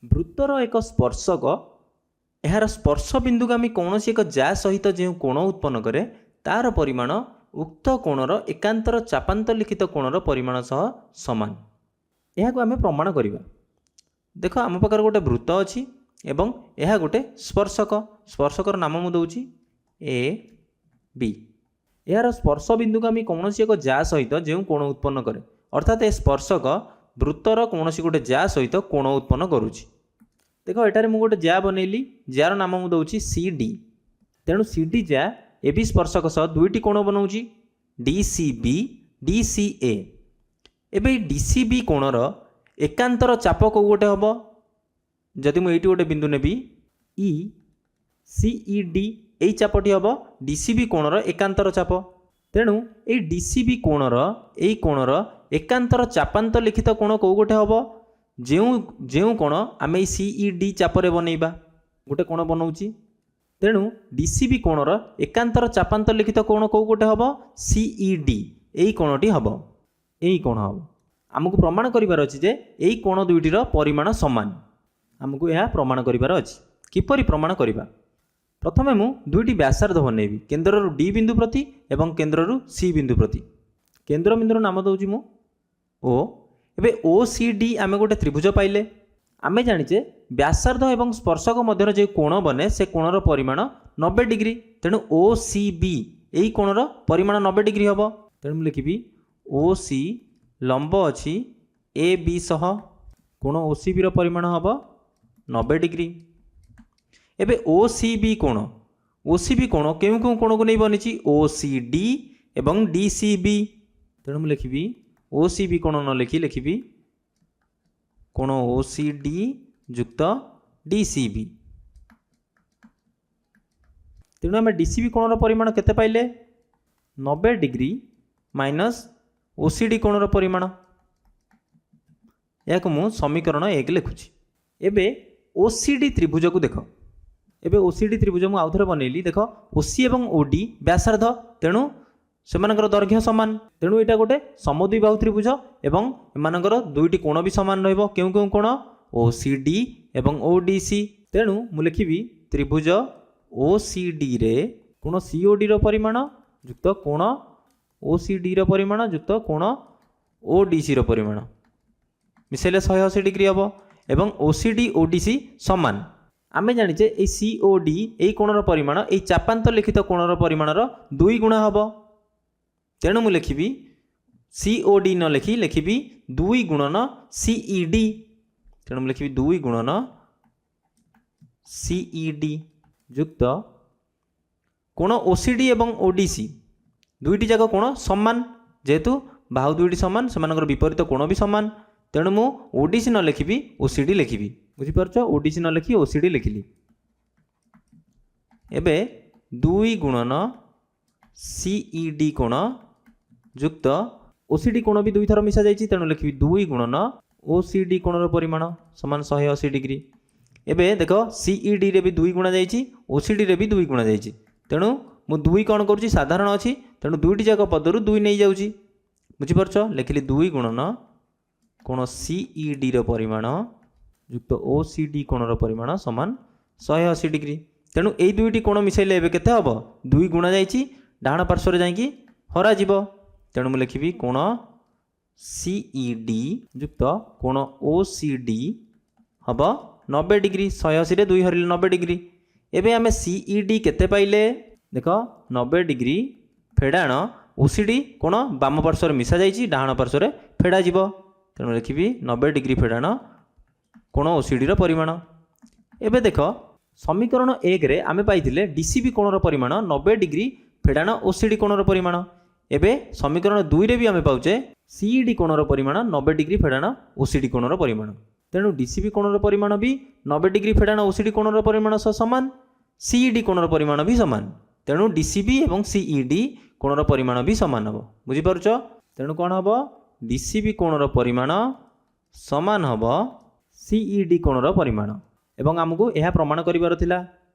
वृत्तर एक स्पर्शक यार स्पर्शबिंदुगामी कौन एक जा सहित जो कोण उत्पन्न करे तार परिमाण उक्त कोणर एकांतर चापांतर लिखित कोणर परिमाण सह समान। यह आम प्रमाण करवा। देख आम पाखे गोटे वृत्त अच्छी एवं यह गोटे स्पर्शक। स्पर्शकर नाम मुझे दूसरी ए बी। यार स्पर्शबिंदुगामी कौन एक जा सहित जो कोण उत्पन्न करे अर्थात ए स्पर्शक वृत्तर कौन गोटे जा सहित कोण उत्पन्न करुच्ची। देख एटारे मु गोटे जा बनइली जार नाम मु दूसरी सी डी। तेणु सी डी जा ए बी स्पर्शक सह दुईटी कोण बनाऊँगी D C B D C A. एबे डी सी बी कोणर एकांतर चाप को गोटे हम जदि मुझे गोटे बिंदु नेबी ई सी ई डी यही चापटी हम डी सी बी कोणर एकांतर चाप। तेणु ये डी सी बी कोणर यही कोणर एकांतर चापांतर लिखित कोण कौ गोटे हम जो कोण आम सी ई डी चापरे बनइबा गोटे कोण बनाऊँगी। तेणु डी सी बी कोणर एकांतर चापांतर लिखित कोण कौ गोटे हम सी ई डी यही कोणटी हम यही कोण हम। आमको प्रमाण करार अच्छी जे यही कोण दुईटर परिमाण सामान। आमको यह प्रमाण करार अच्छी। किपरि प्रमाण करवा? प्रथमे मु दुईटी व्यासार्ध बनइबी केन्द्ररू डी बिंदु प्रति एवं केन्द्ररू सी बिंदु प्रति। केन्द्र बिंदुर नाम दूसरी मु ओ। एबे ओ सी डी आम गोटे त्रिभुज पाइले। आमे जानिचे व्यासार्ध एवं स्पर्शक मध्य जो कोण बने से कोणर परिमाण 90 डिग्री। तेणु ओ सी बी यही कोणर परिमाण 90 डिग्री हम। तेणु लिखी ओ सी लंब अच्छी ए बी सह कोण ओ सी बी परिमाण हम 90 डिग्री। एबे ओ सी बी कोण क्यों क्यों कोण को नहीं बनी ओ सी डी एवं डी सी बी। तेणु मुझे लिखी ओ सी बी कोण न लिखी कोण ओ सी डी युक्त डी सी बी। तेणु आम डी सी बी कोणर परिमाण केते पाइले 90 degree minus O C D कोणर परिमाण। या मु समीकरण 1 लिखुची। एबे ओ सी डी त्रिभुज को देख। एबे ओ सी डी त्रिभुज मु आउथरे बनइली। देख ओ सी एवं ओ डी व्यासार्ध तेणु सेमानकर दैर्घ्य सामान। तेणु यहाँ गोटे समद्विबाहु त्रिभुज एवं एमानकर दुईटी कोण भी सामान रहिबो। क्यों क्यों कोण ओ सी डी एवं ओ डी सी। तेणु मु लिखिबी त्रिभुज ओ सी डी रे कोण सी ओ डी रो परिमाण युक्त कोण ओ सी डी रो परिमाण युक्त कोण ओ डी सी रो परिमाण मिसेले 180 डिग्री हम। एवं ओ C D O D C सामान। आमे जानिचे ए सी ओ डी यही कोणर परिमाण यही चापांतर लिखित कोणर परिमाणर 2 गुणा हम। तेणु मु लिखिबी सी ओ डी न लिखिबी 2 गुणन सी ई डी। तेणु मु लिखिबी 2 गुणन सी ई डी युक्त कोण ओ सी डी एवं ओ डी सी दुईटी जाक कोण सामान। जेहेतु बाहु दुईटी सामान सेमानकर विपरीत कोण भी सामान। तेणु मु ओ डी सी न लिखिबी ओ C D लिखिबी। बुझिपारछ? O D C न लिखि ओ सी डी लिखिली। एबे 2 गुणन सी ई डी कोण युक्त ओ सी डी कोण भी दुई थर मिसा जाइछि। तेणु लिखिबी 2 गुणन ओ सी डी कोणर परिमाण समान 180 डिग्री। एबे देख सी ई डी रे भी 2 गुणा जाइछि ओ सी डी रे भी 2 गुणा जाइछि। तेणु मु 2 कोण करूछि साधारण अछि। तेणु दुईटी जाक पदरु 2 नहीं जाउछि। बुझिपारछ? लिखिली 2 गुणन कोण सी ई डी रो परिमाण युक्त ओ सी डी कोणर परिमाण समान 180 डिग्री। तेणु यही दुईटी कोण मिसाइले एबे केते हबो 2 गुणा जाइछि डाहाण पार्श्वर जाइकी हरा जीवो। तेणु मु लिखिबी कोण सी ई डी युक्त कोण ओ सी डी हम 90 डिग्री। 180 रे 2 हरिले 90 डिग्री। एबे आमे सी ई डी केते पाइले? देख 90 डिग्री फेडाण ओ सी डी कोण बाम पार्श्वर मिसा जाइछि डाहाण पार्श्वर फेडा जीवो। तेणु लिखिबी 90 डिग्री फेडाण कोण ओ सी डी रो परिमाण। एबे देख समीकरण 1 रे आमे पाइथिले डी सी बी कोणर परिमाण 90 डिग्री फेडाण ओ सी डी कोणर परिमाण। एबे समीकरण 2 रे भी आमे पाउचे सी ई डी कोणर परिमाण 90 डिग्री फेडाण ओ सी डी कोणर परिमाण। तेणु डी सी बी कोणर परिमाण भी 90 डिग्री फेडाण ओ सी डी कोणर परिमाण सह समान। सी ई डी कोणर परिमाण भी समान। तेणु डी सी बी एवं सी ई डी कोणर परिमाण भी समान हम। बुझिपारुछ? तेणु कौन हम डी सी बी कोणर परिमाण समान हम सी ई डी कोणर परिमाण। एवं आमको यह प्रमाण करिवार थिला।